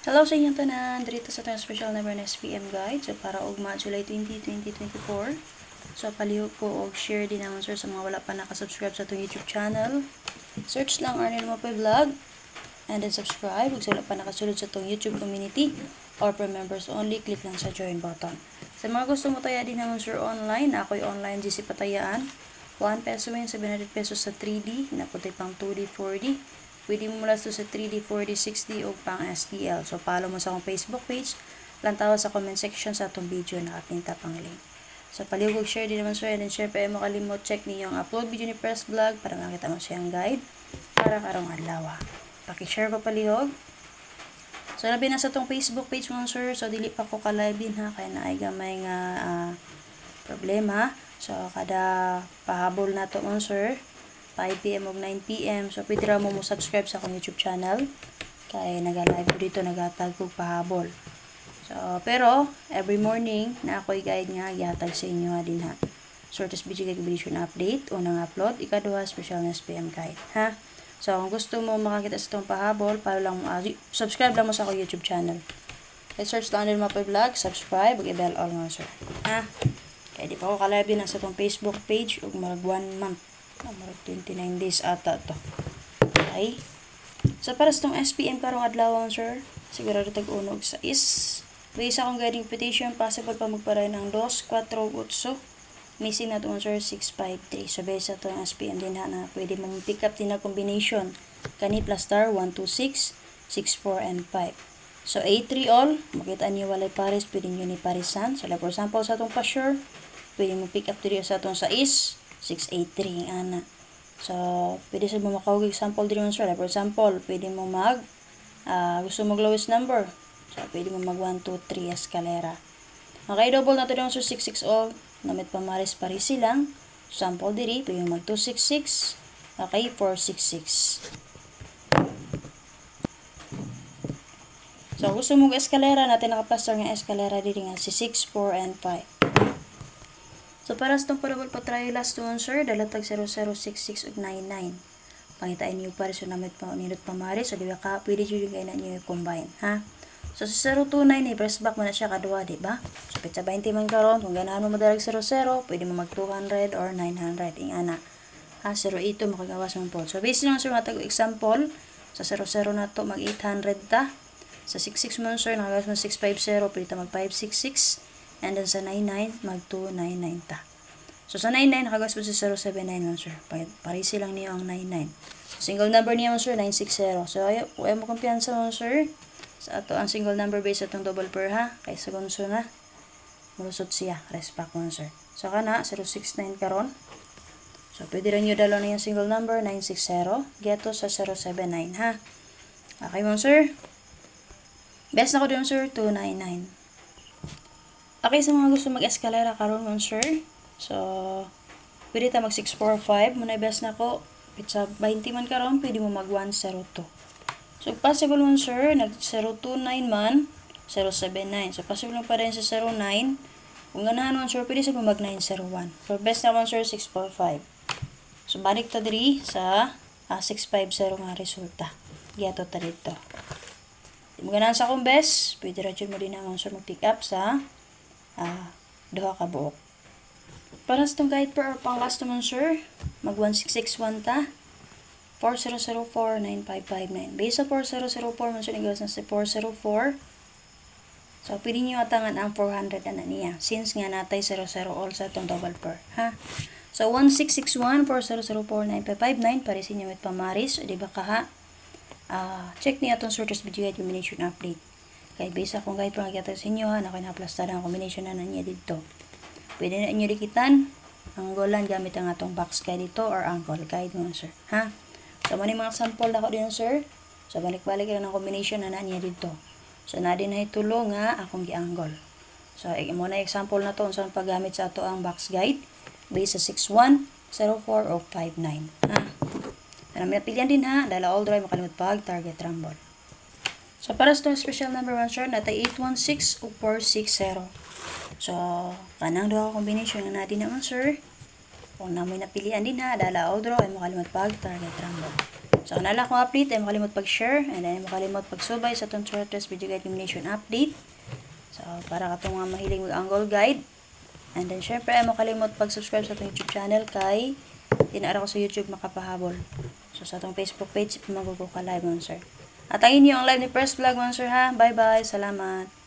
Hello sa inyong tanan, dito sa itong special number na SPM guide. So, para ugma July 20, 2024. So, palihog ko og share din naman sir sa mga wala pa nakasubscribe sa itong YouTube channel. Search lang Arnel Mapay Vlog. And then subscribe. Kung wala pa nakasulod sa itong YouTube community or for members only, click lang sa join button. Sa mga gusto mo taya din naman sir online, ako'y online GC Patayaan. 1 peso yun, 700 pesos sa 3D. Napunti pang 2D, 4D. Pwede mo mula sa 3D, 4D, 6D o pang STL. So, follow mo sa akong Facebook page. Lantawa sa comment section sa itong video na kapinta pang link. So, palihog share din naman sir. And then, syempre, mo kalimot check niyo yung upload video ni Press Vlog para makita mo siyang guide para karong adlaw. Paki-share pa palihog. So, labi na sa itong Facebook page mo sir. So, dili pa ko ka-live din ha. Kaya na ay gamay nga problema. So, kada pahabol na to mo sir. 5 PM o 9 PM. So, pwede ra mo subscribe sa akong YouTube channel. Kaya nag-live ko dito, nag-atag ko pahabol. So, pero, every morning, na ako'y guide nga, ihatag sa inyo nga din ha. Shortest video calculation update, unang upload, ikaduha, special na SPM guide, ha? So, kung gusto mo makakita sa itong pahabol, para lang mo, subscribe lang mo sa akong YouTube channel. Kaya search lang din Mapay Vlog, subscribe, mag-bell all nga sir, ha? Kaya di pa ako ka-live din sa itong Facebook page, ug marag 1 month. Marag 29 days ata to. Okay. So, para sa itong SPM karong adlaw sir, sigurado tag-unog sa is. Based akong guiding petition, possible pa magparay ng 2, 4, 8. Missing na itong sir, 653. So, based sa itong SPM din na pwede mong pick up din na combination. Kani plus star, 1, 2, 6, 6, 4, and 5. So, A3 all, makita niyo walay pares, pwede nyo ni parisan. So, like for example, sa itong pa-sure, pwede mong pick up din sa itong sa is, 683 ana. So, pwede sa mo makawag example din sir. Like for example, pwede mo gusto mo lowest number. So, pwede mo mag 1, 2, 3 escalera. Okay, double na to din sir 66 all. Namit pamaris parisi lang. Sample diri, pwede mo mag 266. Okay, 466. So, gusto mo escalera natin nakaplaster ng escalera diri nga si 6, 4, and 5. So, para sa itong parabol patry last one, sir, dalatag 0066 ug 99. Pangitain niyo pa rin, so namit pa, nilot pa mari, so diba ka, pwede nyo kayo na niyo combine, ha? So, sa 029, press back mo na siya kadua, diba? So, pitsa 20 man karon, kung ganahan mo madalag 00, pwede mo mag 200 or 900, ingana. Ha, 08 makagawas mo po. So, based lang, sir, matag example, sa 00 na to, mag 800 ta. Sa 66 mo, sir, nakagawas mo 650, pwede ta mag 566. And then sa 99, mag 299 ta. So sa 99, nakagas po sa 079 man sir. Parisi lang niyo ang 99. So, single number niya man sir, 960. So ayaw mo kumpiyansa man sir. Sa ato ang single number base atong double pair ha. Kay sa gunso na. Mulusot siya. Respect man sir. So kana, 069 karon. So pwede rin nyo dalaw na yung single number, 960. Geto sa 079 ha. Okay man sir. Best na ko din sir, 299. Okay, sa mga gusto mag-escalera karon mo sir. So, pwede ta mag 645. Muna best na ko. Sa 20 man karon, pwede mo mag 102. So, possible mo sir, nag 029 man, 079. So, possible mo pa rin sa 09. Kung ganahan mo sir, pwede sa mag 901. So, best na mo sir, 645. So, balik ta diri sa 650 nga resulta. Giato ta dito. Kung ganahan sa akong best, pwede rin mo din naman sir mag-pick up sa duha ka buok. Para sa itong guide per or pang last naman sir, mag 1661 ta, 4004-9559. Base sa 4004 man sir, nagawas na sa 404. So, pwede nyo atangan ang 400 na niya. Since nga natay 00 all sa itong double pair. Ha? So, 1661-4004-9559. Parisin nyo with pamaris. O, diba ka ha? Check niya itong shortest video guide combination update. Kaya base akong guide pang nakita sa inyo ha, na kinaplastar ang combination na niya dito. Pwede na inyo dikitan ang golan gamit ang atong box guide dito or angle guide mo sir. Ha? So, mani mga sample na ko din sir. So, balik-balik lang ang combination na niya dito. So, na din na itulo nga akong gi-angle. So, muna example na to saan paggamit sa ato ang box guide. Base sa 61, 04, o 59. Ha? Ano, may pilihan din ha. Dahil all drive makalimut pag target rumble. So, para sa special number 1 sir, natay 816 o 460. So, kanang doha combination na natin naman sir. Kung namoy napilian din ha, dala all draw ay makalimot pag target rumble. So kanala akong update, ay makalimot pag-share, and then makalimot pag-subay sa itong shortest video guide elimination update. So para ka itong mahiling mag-angle guide. And then syempre ay makalimot pag-subscribe sa itong YouTube channel kay tinara ko sa YouTube makapahabol. So sa itong Facebook page, magugo ka live, Monster. At ang inyo ang live ni First Vlog, Monster ha. Bye bye, salamat.